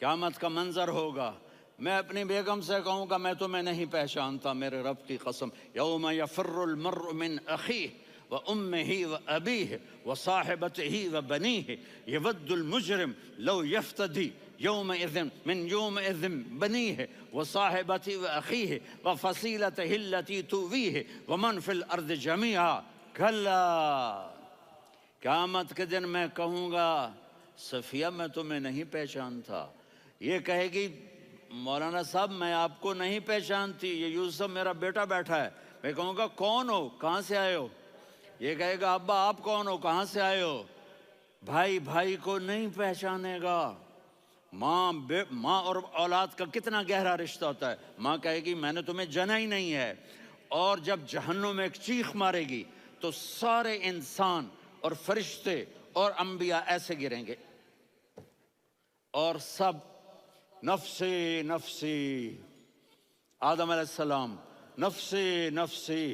قیامت کا منظر ہوگا، میں اپنی بیگم سے کہوں گا میں تمہیں نہیں پہچانتا، میرے رب کی قسم، یوم یفر المرء من اخیہ وامہ وابیہ وصاحبتہ وبنیہ یود المجرم لو یفتدی یومئذ من یومئذ بنیہ وصاحبتہ واخیہ وفصیلتہ التی تؤویہ ومن فی الارض جمیعا کلا، قیامت کے دن میں کہوں گا صفیہ میں تمہیں نہیں پہچانتا، یہ کہے گی مولانا صاحب میں آپ کو نہیں پہچانتی، یہ یوسف میرا بیٹا بیٹھا ہے، میں کہوں گا کون ہو، کہاں سے آئے ہو؟ یہ کہے گا ابا آپ کون ہو، کہاں سے آئے ہو؟ بھائی بھائی کو نہیں پہچانے گا۔ ماں اور اولاد کا کتنا گہرا رشتہ ہوتا ہے، ماں کہے گی میں نے تمہیں جنا ہی نہیں ہے، اور جب جہنم میں ایک چیخ مارے گی تو سارے انسان اور فرشتے اور انبیاء ایسے گریں گے اور سب نفسی نفسی، آدم علیہ السلام نفسی نفسی،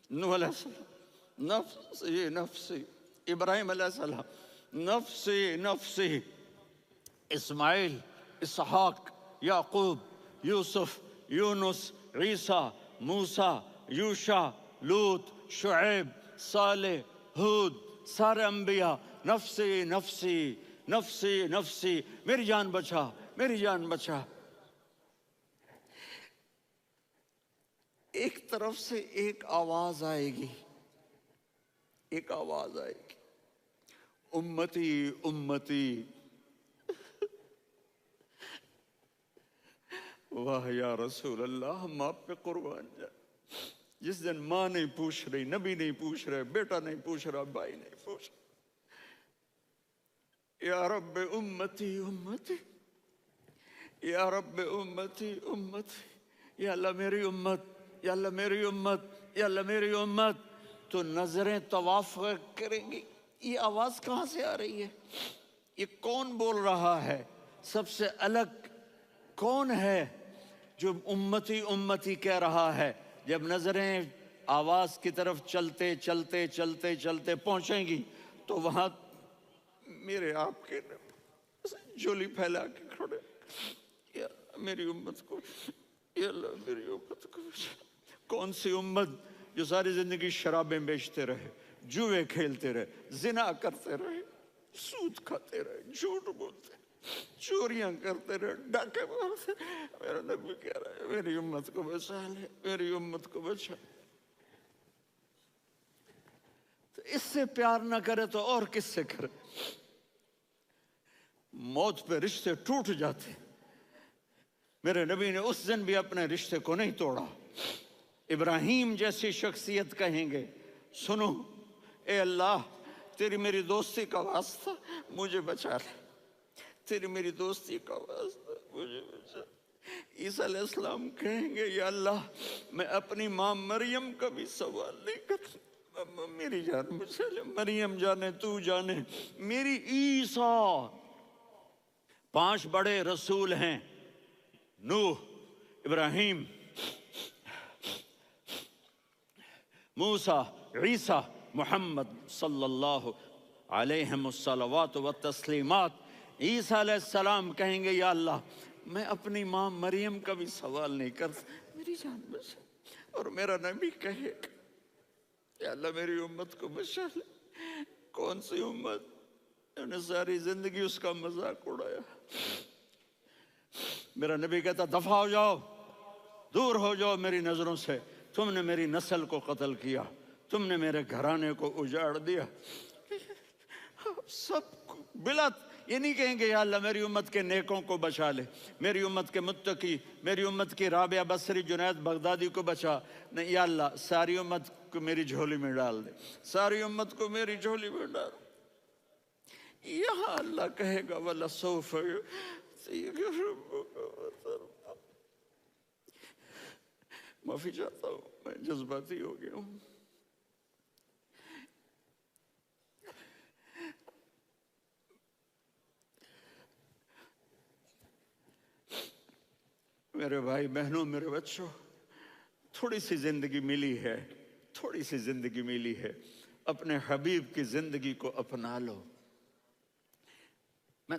نوح علیہ السلام نفسی نفسی، ابراہیم علیہ السلام نفسی نفسی، اسماعیل، اسحاق، یعقوب، یوسف، یونس، عیسیٰ، موسیٰ، یوشع، لوط، شعیب، صالح، ہود، سارے انبیاء نفسی نفسی نفسی نفسی، میری جان بچا میری جان بچا۔ ایک طرف سے ایک آواز آئے گی، ایک آواز آئے گی، امتی امتی، واہ یا رسول اللہ ہم آپ پہ قربان جائیں۔ جس دن ماں نہیں پوچھ رہی، نبی نہیں پوچھ رہے، بیٹا نہیں پوچھ رہا، بھائی نہیں پوچھ رہا، یا رب امتی امتی، یا رب امتی امتی، یا اللہ میری امت، یا اللہ میری امت، یا اللہ میری امت، تو نظریں طواف کریں گی، یہ آواز کہاں سے آ رہی ہے؟ یہ کون بول رہا ہے؟ سب سے الگ کون ہے جو امتی امتی کہہ رہا ہے؟ جب نظریں آواز کی طرف چلتے چلتے چلتے چلتے پہنچیں گی تو وہاں میرے آپ کے جھولی پھیلا کے کھڑے، یا میری امت کو، یا اللہ میری امت کو۔ کون سی امت جو ساری زندگی شرابیں بیچتے رہے، جوئے کھیلتے رہے، زنا کرتے رہے، سود کھاتے رہے، جھوٹ بولتے، چوریاں کرتے رہے، ڈاکے مارتے، میرا نبی کہہ رہا ہے میری امت کو بچا لے، میری امت کو بچا۔ تو اس سے پیار نہ کرے تو اور کس سے کرے؟ موت پہ رشتے ٹوٹ جاتے، میرے نبی نے اس دن بھی اپنے رشتے کو نہیں توڑا۔ ابراہیم جیسی شخصیت کہیں گے سنو اے اللہ تیری میری دوستی کا واسطہ مجھے بچا لے، تیری میری دوستی کا واسطہ مجھے بچا لے۔ عیسیٰ علیہ السلام کہیں گے یا اللہ میں اپنی ماں مریم کا بھی سوال نہیں کرتا، میری جان بچا لے، مریم جانے تو جانے میری عیسیٰ۔ 5 بڑے رسول ہیں، نوح، ابراہیم، موسیٰ، عیسیٰ، محمد صلی اللہ علیہ الصلوات والتسلیمات۔ عیسیٰ علیہ السلام کہیں گے یا اللہ میں اپنی ماں مریم کا بھی سوال نہیں کرتا، میری جان بچا۔ اور میرا نبی کہے یا اللہ میری امت کو بچا لے۔ کون سی امت جنہوں نے ساری زندگی اس کا مذاق اڑایا؟ میرا نبی کہتا دفع ہو جاؤ، دور ہو جاؤ میری نظروں سے، تم نے میری نسل کو قتل کیا، تم نے میرے گھرانے کو اجاڑ دیا۔ سب بلا یہ نہیں کہیں گے یا اللہ میری امت کے نیکوں کو بچا لے، میری امت کے متقی، میری امت کی رابعہ بصری، جنید بغدادی کو بچا، نہیں یا اللہ ساری امت کو میری جھولی میں ڈال دے، ساری امت کو میری جھولی میں ڈال۔ یہاں اللہ کہے گا وَلَسَوْفَ يُعْطِيكَ رَبُّكَ فَتَرْضَىٰ۔ معافی چاہتا ہوں میں جذباتی ہو گیا ہوں۔ میرے بھائی بہنوں، میرے بچوں، تھوڑی سی زندگی ملی ہے، تھوڑی سی زندگی ملی ہے، اپنے حبیب کی زندگی کو اپنا لو۔ میں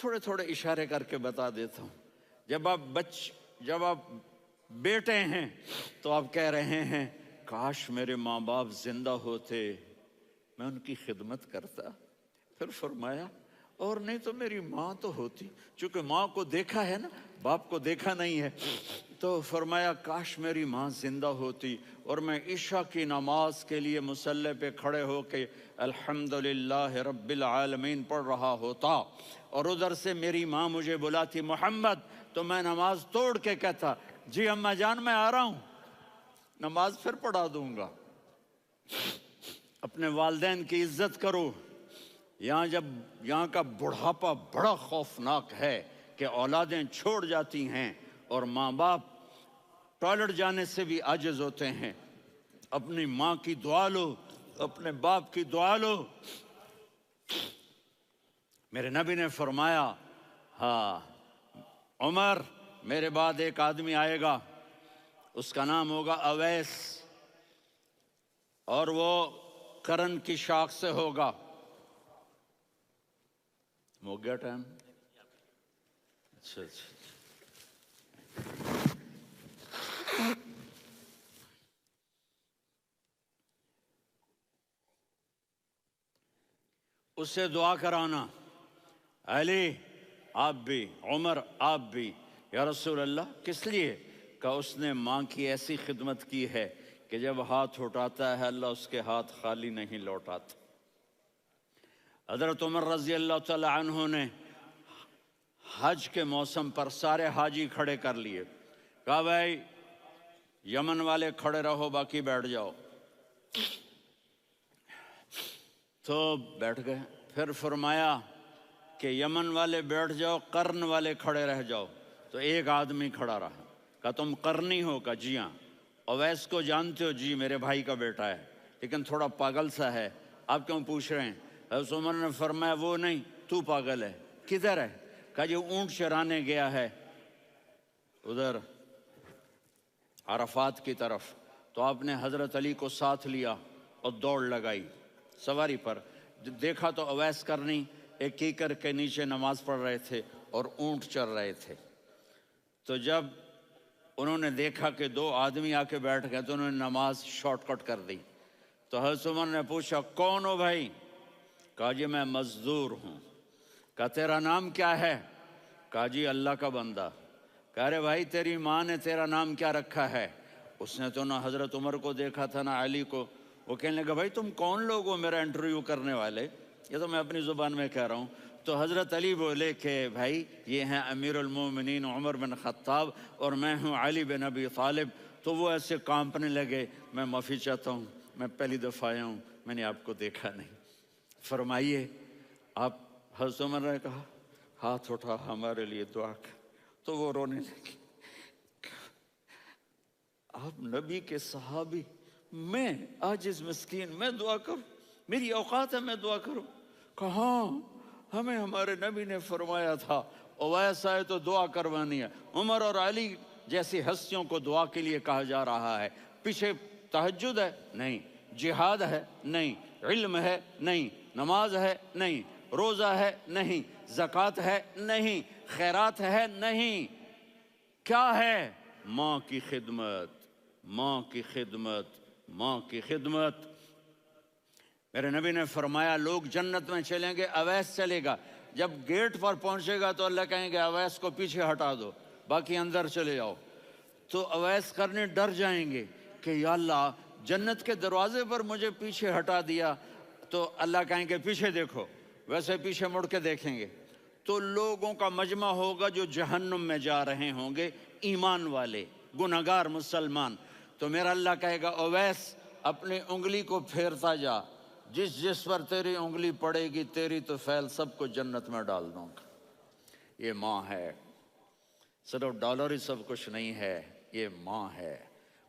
تھوڑے تھوڑے اشارے کر کے بتا دیتا ہوں. جب آپ بیٹے ہیں تو آپ کہہ رہے ہیں کاش میرے ماں باپ زندہ ہوتے، میں ان کی خدمت کرتا. پھر فرمایا اور نہیں تو میری ماں تو ہوتی. چونکہ ماں کو دیکھا ہے نا، باپ کو دیکھا نہیں ہے، تو فرمایا کاش میری ماں زندہ ہوتی اور میں عشاء کی نماز کے لیے مصلی پہ کھڑے ہو کے الحمدللہ رب العالمین پڑھ رہا ہوتا، اور ادھر سے میری ماں مجھے بلاتی محمد، تو میں نماز توڑ کے کہتا جی اماں جان میں آ رہا ہوں، نماز پھر پڑھا دوں گا. اپنے والدین کی عزت کرو. یہاں کا بڑھاپا بڑا خوفناک ہے کہ اولادیں چھوڑ جاتی ہیں اور ماں باپ ٹوائلٹ جانے سے بھی عاجز ہوتے ہیں. اپنی ماں کی دعا لو، اپنے باپ کی دعا لو. میرے نبی نے فرمایا ہاں عمر میرے بعد ایک آدمی آئے گا، اس کا نام ہوگا اویس، اور وہ کرن کی شاخ سے ہوگا. ہو گیا ٹائم؟ اچھا. اس سے دعا کرانا، علی آپ بھی، عمر آپ بھی. یا رسول اللہ کس لیے؟ کہ اس نے ماں کی ایسی خدمت کی ہے کہ جب ہاتھ اٹھاتا ہے اللہ اس کے ہاتھ خالی نہیں لوٹاتا. حضرت عمر رضی اللہ تعالی عنہ نے حج کے موسم پر سارے حاجی کھڑے کر لیے، کہا بھائی یمن والے کھڑے رہو باقی بیٹھ جاؤ. تو بیٹھ گئے. پھر فرمایا کہ یمن والے بیٹھ جاؤ، قرن والے کھڑے رہ جاؤ. تو ایک آدمی کھڑا رہا. کہا تم قرنی ہو؟ کہا جی ہاں. اویس کو جانتے ہو؟ جی میرے بھائی کا بیٹا ہے لیکن تھوڑا پاگل سا ہے، آپ کیوں پوچھ رہے ہیں؟ حضرت عمر نے فرمایا وہ نہیں، تو پاگل ہے. کدھر ہے؟ کہا جی اونٹ چرانے گیا ہے ادھر عرفات کی طرف. تو آپ نے حضرت علی کو ساتھ لیا اور دوڑ لگائی سواری پر. دیکھا تو اویس کرنی ایک کیکر کے نیچے نماز پڑھ رہے تھے اور اونٹ چر رہے تھے. تو جب انہوں نے دیکھا کہ دو آدمی آ کے بیٹھ گئے تو انہوں نے نماز شارٹ کٹ کر دی. تو حضرت عمر نے پوچھا کون ہو بھائی؟ کہا جی میں مزدور ہوں. کہا تیرا نام کیا ہے؟ کہا جی اللہ کا بندہ. کہا رے بھائی تیری ماں نے تیرا نام کیا رکھا ہے؟ اس نے تو نہ حضرت عمر کو دیکھا تھا نہ علی کو. وہ کہنے لگا بھائی تم کون لوگ ہو میرا انٹرویو کرنے والے؟ یہ تو میں اپنی زبان میں کہہ رہا ہوں. تو حضرت علی بولے کہ بھائی یہ ہیں امیر المومنین عمر بن خطاب اور میں ہوں علی بن ابی طالب. تو وہ ایسے کانپنے لگے. میں معافی چاہتا ہوں، میں پہلی دفعہ آیا ہوں، میں نے آپ کو دیکھا نہیں. فرمائیے آپ. حضرت عمر نے کہا ہاتھ اٹھا ہمارے لیے دعا کر. تو وہ رونے لگے. آپ نبی کے صحابی، میں عاجز مسکین میں دعا کروں؟ میری اوقات ہے میں دعا کروں؟ کہاں ہمیں ہمارے نبی نے فرمایا تھا اویس آئے تو دعا کروانی ہے. عمر اور علی جیسی ہستیوں کو دعا کے لیے کہا جا رہا ہے. پیچھے تہجد ہے؟ نہیں. جہاد ہے؟ نہیں. علم ہے؟ نہیں. نماز ہے؟ نہیں. روزہ ہے؟ نہیں. زکوٰۃ ہے؟ نہیں. خیرات ہے؟ نہیں. کیا ہے؟ ماں کی خدمت، ماں کی خدمت، ماں کی خدمت. میرے نبی نے فرمایا لوگ جنت میں چلیں گے، اویس چلے گا. جب گیٹ پر پہنچے گا تو اللہ کہیں گے اویس کو پیچھے ہٹا دو، باقی اندر چلے جاؤ. تو اویس کرنے ڈر جائیں گے کہ یا اللہ جنت کے دروازے پر مجھے پیچھے ہٹا دیا. تو اللہ کہیں گے پیچھے دیکھو، ویسے پیچھے مڑ کے دیکھیں گے تو لوگوں کا مجمع ہوگا جو جہنم میں جا رہے ہوں گے، ایمان والے، گنہگار مسلمان. تو میرا اللہ کہے گا اویس اپنی انگلی کو پھیرتا جا، جس پر تیری انگلی پڑے گی تیری تو فیل سب کو جنت میں ڈال دوں گا. یہ ماں ہے، صرف ڈالر ہی سب کچھ نہیں ہے، یہ ماں ہے.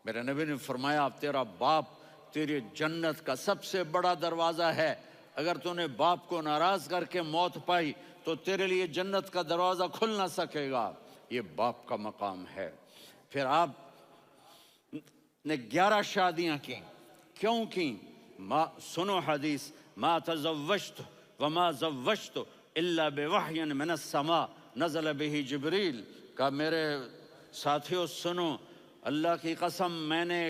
میرے نبی نے فرمایا تیرا باپ تیری جنت کا سب سے بڑا دروازہ ہے. اگر تو نے باپ کو ناراض کر کے موت پائی تو تیرے لیے جنت کا دروازہ کھل نہ سکے گا. یہ باپ کا مقام ہے. پھر آپ نے 11 شادیاں کی. کیوں کی؟ سنو حدیث، ما تزوجت وما زوجت الا بوحی من السماء نزل به جبریل، کہا میرے ساتھیوں سنو، اللہ کی قسم میں نے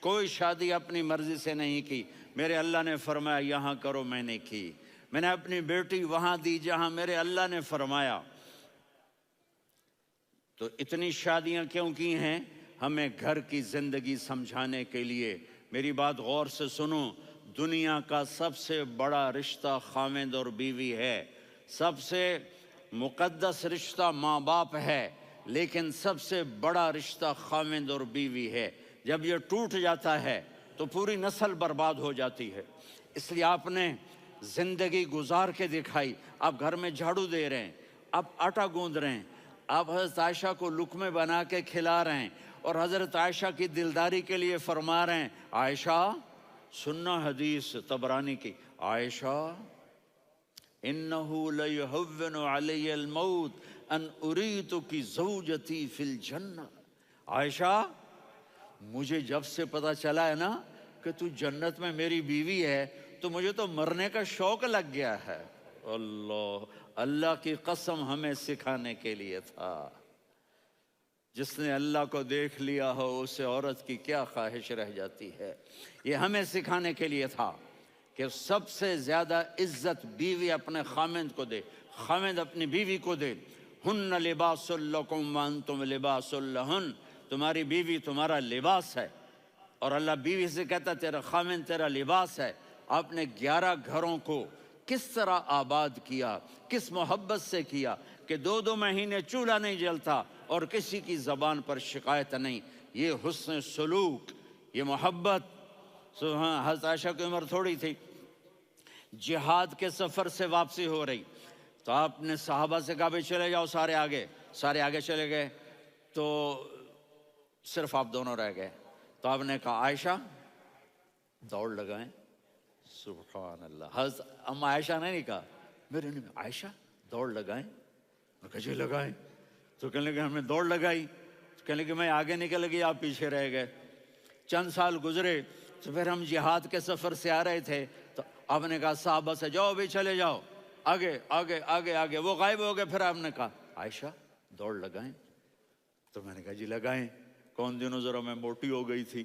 کوئی شادی اپنی مرضی سے نہیں کی، میرے اللہ نے فرمایا یہاں کرو، میں نے کی۔ میں نے اپنی بیٹی وہاں دی جہاں میرے اللہ نے فرمایا۔ تو اتنی شادیاں کیوں کی ہیں؟ ہمیں گھر کی زندگی سمجھانے کے لیے۔ میری بات غور سے سنو، دنیا کا سب سے بڑا رشتہ خاوند اور بیوی ہے، سب سے مقدس رشتہ ماں باپ ہے، لیکن سب سے بڑا رشتہ خاوند اور بیوی ہے۔ جب یہ ٹوٹ جاتا ہے تو پوری نسل برباد ہو جاتی ہے۔ اس لیے آپ نے زندگی گزار کے دکھائی۔ آپ گھر میں جھاڑو دے رہے ہیں، آپ آٹا گوندھ رہے ہیں، آپ حضرت عائشہ کو لقمے بنا کے کھلا رہے ہیں، اور حضرت عائشہ کی دلداری کے لیے فرما رہے ہیں عائشہ، سننا حدیث طبرانی کی، عائشہ انہو لیہون علی الموت ان اریتک زوجتی فی الجنہ۔ عائشہ مجھے جب سے پتا چلا ہے نا کہ تو جنت میں میری بیوی ہے تو مجھے تو مرنے کا شوق لگ گیا ہے۔ اللہ کی قسم ہمیں سکھانے کے لیے تھا۔ جس نے اللہ کو دیکھ لیا ہو اسے عورت کی کیا خواہش رہ جاتی ہے۔ یہ ہمیں سکھانے کے لیے تھا کہ سب سے زیادہ عزت بیوی اپنے خاوند کو دے، خاوند اپنی بیوی کو دے۔ ہن لباس لکم وانتم لباس لہن، تمہاری بیوی تمہارا لباس ہے، اور اللہ بیوی سے کہتا تیرا خاوند تیرا لباس ہے۔ آپ نے 11 گھروں کو کس طرح آباد کیا، کس محبت سے کیا کہ 2 مہینے چولہا نہیں جلتا اور کسی کی زبان پر شکایت نہیں۔ یہ حسن سلوک، یہ محبت۔ حضرت عائشہ کی عمر تھوڑی تھی، جہاد کے سفر سے واپسی ہو رہی، تو آپ نے صحابہ سے کہا بھائی چلے جاؤ سارے آگے چلے گئے، تو صرف آپ دونوں رہ گئے۔ تو آپ نے کہا عائشہ دوڑ لگائیں۔ سبحان اللہ، حضرت اما عائشہ نے نہیں کہا، میرے نے عائشہ دوڑ لگائیں، میں کہا جی لگائیں۔ تو کہنے لگے ہم نے دوڑ لگائی، تو کہنے لگے میں آگے نکل گئی، آپ پیچھے رہ گئے۔ چند سال گزرے تو پھر ہم جہاد کے سفر سے آ رہے تھے، تو آپ نے کہا صحابہ سے جاؤ بھی چلے جاؤ آگے آگے آگے آگے، وہ غائب ہو گئے۔ پھر آپ نے کہا عائشہ دوڑ لگائیں، تو میں نے کہا جی لگائیں۔ کون دنوں ذرا میں موٹی ہو گئی تھی،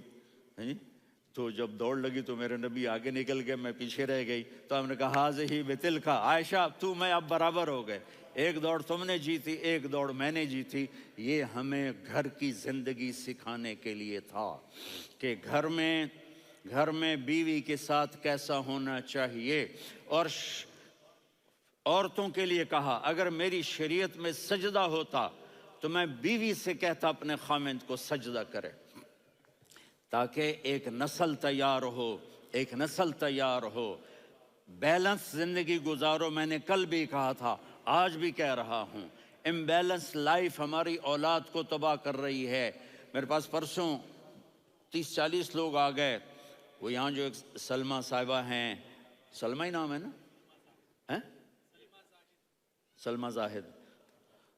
تو جب دوڑ لگی تو میرے نبی آگے نکل گئے، میں پیچھے رہ گئی۔ تو ہم نے کہا ہاذہ بتلک، عائشہ تو میں اب برابر ہو گئے، ایک دوڑ تم نے جیتی، ایک دوڑ میں نے جیتی۔ یہ ہمیں گھر کی زندگی سکھانے کے لیے تھا کہ گھر میں بیوی کے ساتھ کیسا ہونا چاہیے۔ اور عورتوں کے لیے کہا اگر میری شریعت میں سجدہ ہوتا تو میں بیوی سے کہتا اپنے خاوند کو سجدہ کرے، تاکہ ایک نسل تیار ہو، بیلنس زندگی گزارو۔ میں نے کل بھی کہا تھا، آج بھی کہہ رہا ہوں، امبیلنس لائف ہماری اولاد کو تباہ کر رہی ہے۔ میرے پاس پرسوں 30-40 لوگ آ گئے، وہ یہاں جو ایک سلمہ صاحبہ ہیں، سلمہ ہی نام ہے نا، سلمہ زاہد،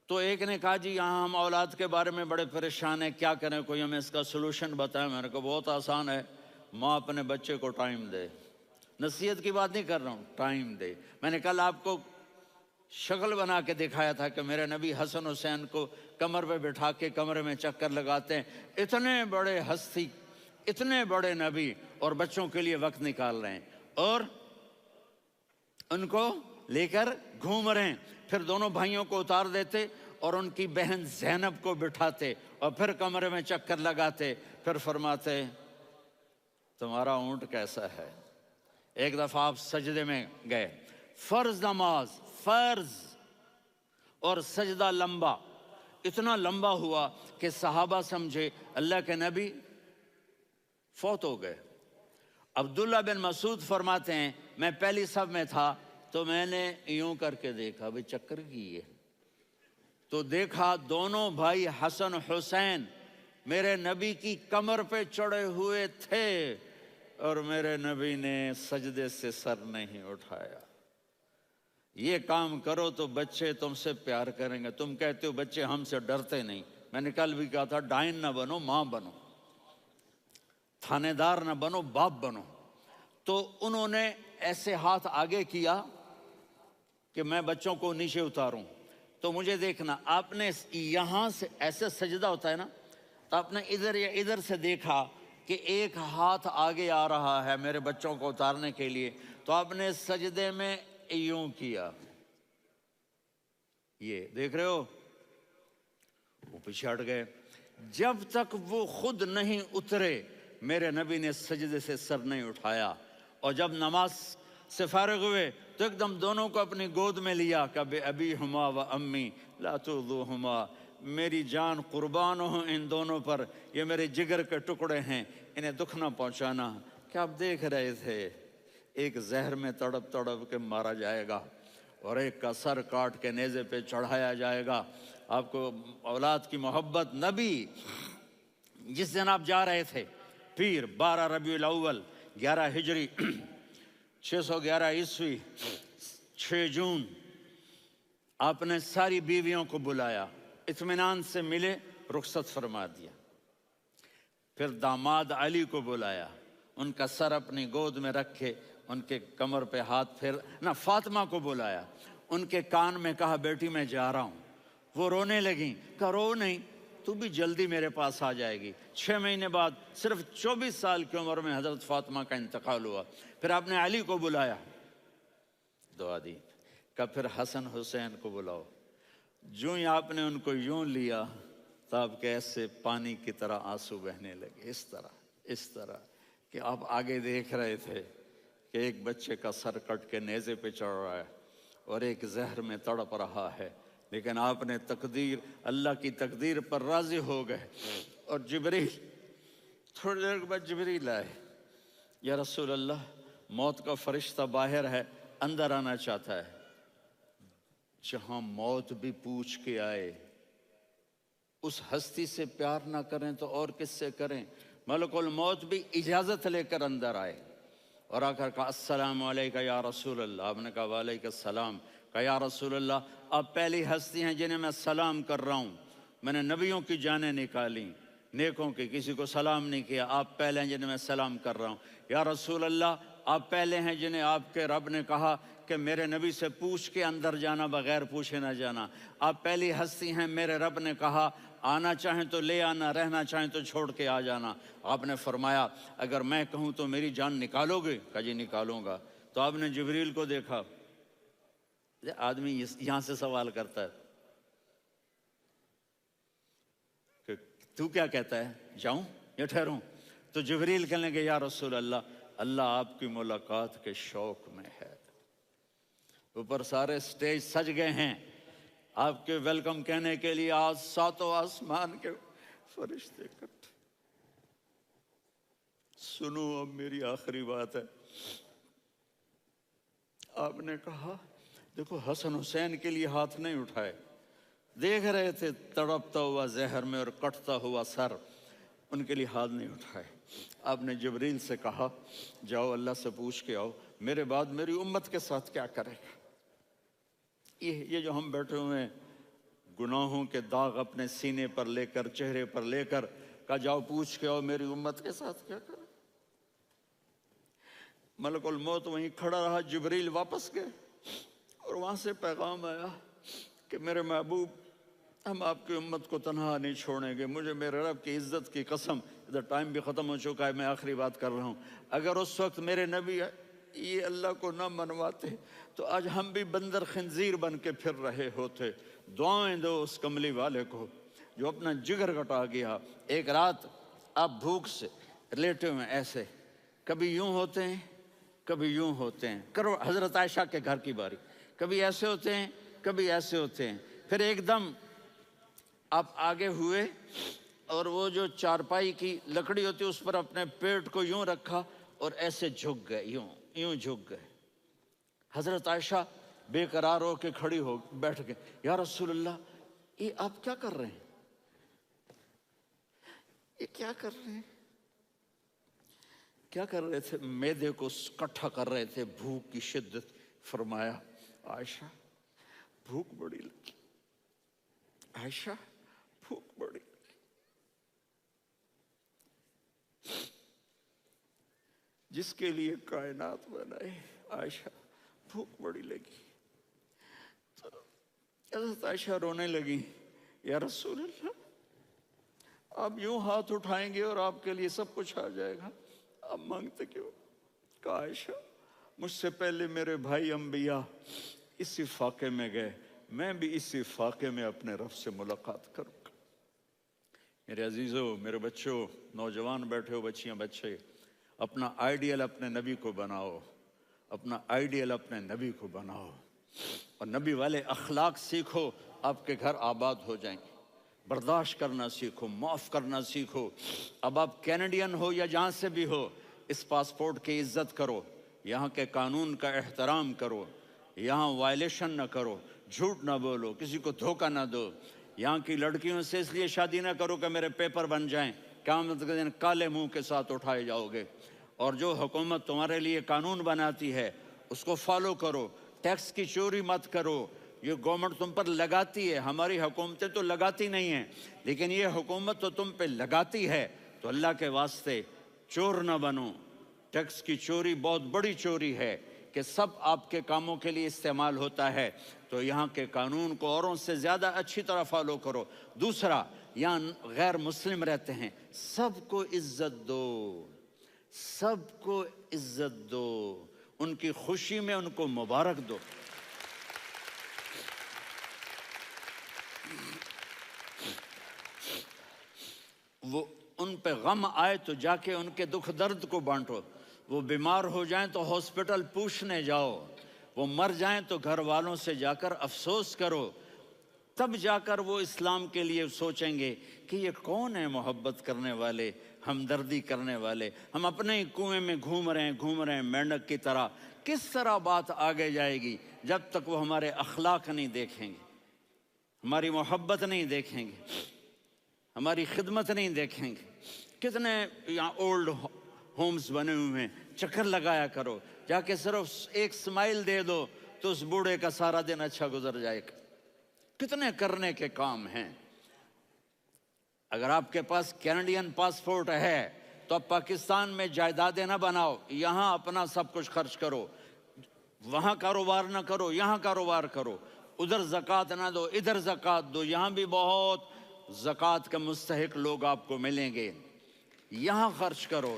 تو ایک نے کہا جی یہاں ہم اولاد کے بارے میں بڑے پریشان ہیں، کیا کریں، کوئی ہمیں اس کا سلوشن بتائیں۔ میں نے کہا بہت آسان ہے، ماں اپنے بچے کو ٹائم دے۔ نصیحت کی بات نہیں کر رہا ہوں، ٹائم دے۔ میں نے کل آپ کو شکل بنا کے دکھایا تھا کہ میرے نبی حسن حسین کو کمر پہ بٹھا کے کمرے میں چکر لگاتے ہیں۔ اتنے بڑے ہستی، اتنے بڑے نبی، اور بچوں کے لیے وقت نکال رہے ہیں اور ان کو لے کر گھوم رہے ہیں۔ پھر دونوں بھائیوں کو اتار دیتے اور ان کی بہن زینب کو بٹھاتے اور پھر کمرے میں چکر لگاتے، پھر فرماتے تمہارا اونٹ کیسا ہے۔ ایک دفعہ آپ سجدے میں گئے، فرض نماز، فرض، اور سجدہ لمبا، اتنا لمبا ہوا کہ صحابہ سمجھے اللہ کے نبی فوت ہو گئے۔ عبداللہ بن مسعود فرماتے ہیں میں پہلی صف میں تھا تو میں نے یوں کر کے دیکھا، بھئی چکر کی ہے، تو دیکھا دونوں بھائی حسن حسین میرے نبی کی کمر پہ چڑھے ہوئے تھے اور میرے نبی نے سجدے سے سر نہیں اٹھایا۔ یہ کام کرو تو بچے تم سے پیار کریں گے۔ تم کہتے ہو بچے ہم سے ڈرتے نہیں، میں نے کل بھی کہا تھا ڈائن نہ بنو، ماں بنو، تھانے دار نہ بنو، باپ بنو۔ تو انہوں نے ایسے ہاتھ آگے کیا کہ میں بچوں کو نیچے اتاروں، تو مجھے دیکھنا، آپ نے یہاں سے ایسے سجدہ ہوتا ہے نا، تو آپ نے ادھر یا ادھر سے دیکھا کہ ایک ہاتھ آگے آ رہا ہے میرے بچوں کو اتارنے کے لیے، تو آپ نے سجدے میں یوں کیا، یہ دیکھ رہے ہو، وہ پیچھے ہٹ گئے۔ جب تک وہ خود نہیں اترے میرے نبی نے سجدے سے سر نہیں اٹھایا، اور جب نماز سے فارغ ہوئے تو ایک دم دونوں کو اپنی گود میں لیا کہ بے ابی ہما و امی لا تؤذوہما، میری جان قربان ہوں ان دونوں پر، یہ میرے جگر کے ٹکڑے ہیں، انہیں دکھ نہ پہنچانا۔ کیا آپ دیکھ رہے تھے، ایک زہر میں تڑپ تڑپ کے مارا جائے گا، اور ایک کا سر کاٹ کے نیزے پہ چڑھایا جائے گا۔ آپ کو اولاد کی محبت، نبی جس دن آپ جا رہے تھے، پیر 12 ربیع الاول 11 ہجری 611 عیسوی 6 جون، آپ نے ساری بیویوں کو بلایا، اطمینان سے ملے، رخصت فرما دیا۔ پھر داماد علی کو بلایا، ان کا سر اپنی گود میں رکھے، ان کے کمر پہ ہاتھ پھیر نہ، فاطمہ کو بلایا، ان کے کان میں کہا بیٹی میں جا رہا ہوں۔ وہ رونے لگیں، کہا رو نہیں، تو بھی جلدی میرے پاس آ جائے گی۔ 6 مہینے بعد صرف 24 سال کی عمر میں حضرت فاطمہ کا انتقال ہوا۔ پھر آپ نے علی کو بلایا، دعا دی، کہ پھر حسن حسین کو بلاؤ۔ جو ہی آپ نے ان کو یوں لیا تو آپ کے ایسے پانی کی طرح آنسو بہنے لگے، اس طرح کہ آپ آگے دیکھ رہے تھے کہ ایک بچے کا سر کٹ کے نیزے پہ چڑھ رہا ہے اور ایک زہر میں تڑپ رہا ہے، لیکن آپ نے تقدیر، اللہ کی تقدیر پر راضی ہو گئے۔ اور جبریل، تھوڑی دیر کے بعد جبریل آئے، یا رسول اللہ، موت کا فرشتہ باہر ہے، اندر آنا چاہتا ہے۔ جہاں موت بھی پوچھ کے آئے، اس ہستی سے پیار نہ کریں تو اور کس سے کریں؟ ملک الموت بھی اجازت لے کر اندر آئے اور آ کر کہا السلام علیکہ یا رسول اللہ۔ آپ نے کہا وعلیکم السلام۔ کہا یا رسول اللہ، آپ پہلی ہستی ہیں جنہیں میں سلام کر رہا ہوں، میں نے نبیوں کی جانیں نکالی، نیکوں کی، کسی کو سلام نہیں کیا، آپ پہلے ہیں جنہیں میں سلام کر رہا ہوں۔ یا رسول اللہ، آپ پہلے ہیں جنہیں آپ کے رب نے کہا کہ میرے نبی سے پوچھ کے اندر جانا، بغیر پوچھے نہ جانا۔ آپ پہلی ہستی ہیں، میرے رب نے کہا آنا چاہیں تو لے آنا، رہنا چاہیں تو چھوڑ کے آ جانا۔ آپ نے فرمایا اگر میں کہوں تو میری جان نکالو گے؟ کہا جی نکالوں گا۔ تو آپ نے جبریل کو دیکھا، آدمی یہاں سے سوال کرتا ہے کہ تو کیا کہتا ہے، جاؤں یا ٹھہروں؟ تو جبریل کہنے لگے یا رسول اللہ، اللہ آپ کی ملاقات کے شوق میں ہے۔ اوپر سارے سٹیج سج گئے ہیں آپ کے ویلکم کہنے کے لیے، آج 7 آسمان کے فرشتے اکٹھے۔ سنو اب میری آخری بات ہے۔ آپ نے کہا دیکھو، حسن حسین کے لیے ہاتھ نہیں اٹھائے، دیکھ رہے تھے تڑپتا ہوا زہر میں اور کٹتا ہوا سر، ان کے لیے ہاتھ نہیں اٹھائے۔ آپ نے جبریل سے کہا جاؤ اللہ سے پوچھ کے آؤ، میرے بعد میری امت کے ساتھ کیا کرے گا؟ یہ جو ہم بیٹھے ہوئے ہیں، گناہوں کے داغ اپنے سینے پر لے کر، چہرے پر لے کر، کہا جاؤ پوچھ کے آؤ میری امت کے ساتھ کیا کرے۔ ملک الموت وہیں کھڑا رہا، جبریل واپس گئے اور وہاں سے پیغام آیا کہ میرے محبوب، ہم آپ کی امت کو تنہا نہیں چھوڑیں گے، مجھے میرے رب کی عزت کی قسم، ادھر ٹائم بھی ختم ہو چکا ہے، میں آخری بات کر رہا ہوں، اگر اس وقت میرے نبی یہ اللہ کو نہ منواتے تو آج ہم بھی بندر خنزیر بن کے پھر رہے ہوتے۔ دعائیں دو اس کملی والے کو جو اپنا جگر کٹا گیا۔ ایک رات آپ بھوک سے لیٹے ہوئے ایسے، کبھی یوں ہوتے ہیں کبھی یوں ہوتے ہیں، کرو حضرت عائشہ کے گھر کی باری، کبھی ایسے ہوتے ہیں کبھی ایسے ہوتے ہیں، پھر ایک دم آپ آگے ہوئے اور وہ جو چارپائی کی لکڑی ہوتی اس پر اپنے پیٹ کو یوں رکھا اور ایسے جھک گئے، یوں جھک گئے۔ حضرت عائشہ بے قرار ہو کے کھڑی ہو بیٹھ گئے، یا رسول اللہ یہ آپ کیا کر رہے ہیں، یہ کیا کر رہے ہیں؟ کیا کر رہے تھے؟ معدے کو کٹھا کر رہے تھے، بھوک کی شدت۔ فرمایا عائشہ بھوک بڑی لگی، عائشہ بھوک بڑی لگی، جس کے لیے کائنات بنائے، عائشہ بھوک بڑی لگی۔ حضرت عائشہ رونے لگی، یا رسول اللہ آپ یوں ہاتھ اٹھائیں گے اور آپ کے لیے سب کچھ آ جائے گا، آپ مانگتے کیوں؟ کہا عائشہ مجھ سے پہلے میرے بھائی انبیاء اسی فاقے میں گئے، میں بھی اسی فاقے میں اپنے رب سے ملاقات کروں گا۔ میرے عزیزوں، میرے بچوں، نوجوان بیٹھے ہو، بچیاں بچے، اپنا آئیڈیل اپنے نبی کو بناؤ، اپنا آئیڈیل اپنے نبی کو بناؤ، اور نبی والے اخلاق سیکھو، آپ کے گھر آباد ہو جائیں گے۔ برداشت کرنا سیکھو، معاف کرنا سیکھو۔ اب آپ کینیڈین ہو یا جہاں سے بھی ہو، اس پاسپورٹ کی عزت کرو، یہاں کے قانون کا احترام کرو، یہاں وائلیشن نہ کرو، جھوٹ نہ بولو، کسی کو دھوکہ نہ دو۔ یہاں کی لڑکیوں سے اس لیے شادی نہ کرو کہ میرے پیپر بن جائیں، قیامت کے دن کالے منہ کے ساتھ اٹھائے جاؤ گے۔ اور جو حکومت تمہارے لیے قانون بناتی ہے اس کو فالو کرو، ٹیکس کی چوری مت کرو۔ یہ گورنمنٹ تم پر لگاتی ہے، ہماری حکومتیں تو لگاتی نہیں ہیں، لیکن یہ حکومت تو تم پہ لگاتی ہے، تو اللہ کے واسطے چور نہ بنو۔ ٹیکس کی چوری بہت بڑی چوری ہے کہ سب آپ کے کاموں کے لیے استعمال ہوتا ہے، تو یہاں کے قانون کو اوروں سے زیادہ اچھی طرح فالو کرو۔ دوسرا، یہاں غیر مسلم رہتے ہیں، سب کو عزت دو، سب کو عزت دو، ان کی خوشی میں ان کو مبارک دو۔ وہ ان پہ غم آئے تو جا کے ان کے دکھ درد کو بانٹو، وہ بیمار ہو جائیں تو ہاسپٹل پوچھنے جاؤ، وہ مر جائیں تو گھر والوں سے جا کر افسوس کرو، تب جا کر وہ اسلام کے لیے سوچیں گے کہ یہ کون ہے محبت کرنے والے، ہمدردی کرنے والے۔ ہم اپنے ہی کنویں میں گھوم رہے ہیں مینڈک کی طرح، کس طرح بات آگے جائے گی جب تک وہ ہمارے اخلاق نہیں دیکھیں گے، ہماری محبت نہیں دیکھیں گے، ہماری خدمت نہیں دیکھیں گے۔ کتنے یہاں اولڈ ہومز بنے ہوئے ہیں، چکر لگایا کرو، جا کے صرف ایک سمائل دے دو تو اس بوڑھے کا سارا دن اچھا گزر جائے گا۔ کتنے کرنے کے کام ہیں۔ اگر آپ کے پاس کینیڈین پاسپورٹ ہے تو اب پاکستان میں جائیدادیں نہ بناؤ، یہاں اپنا سب کچھ خرچ کرو، وہاں کاروبار نہ کرو، یہاں کاروبار کرو، ادھر زکوٰۃ نہ دو، ادھر زکوٰۃ دو، یہاں بھی بہت زکوٰۃ کے مستحق لوگ آپ کو ملیں گے، یہاں خرچ کرو۔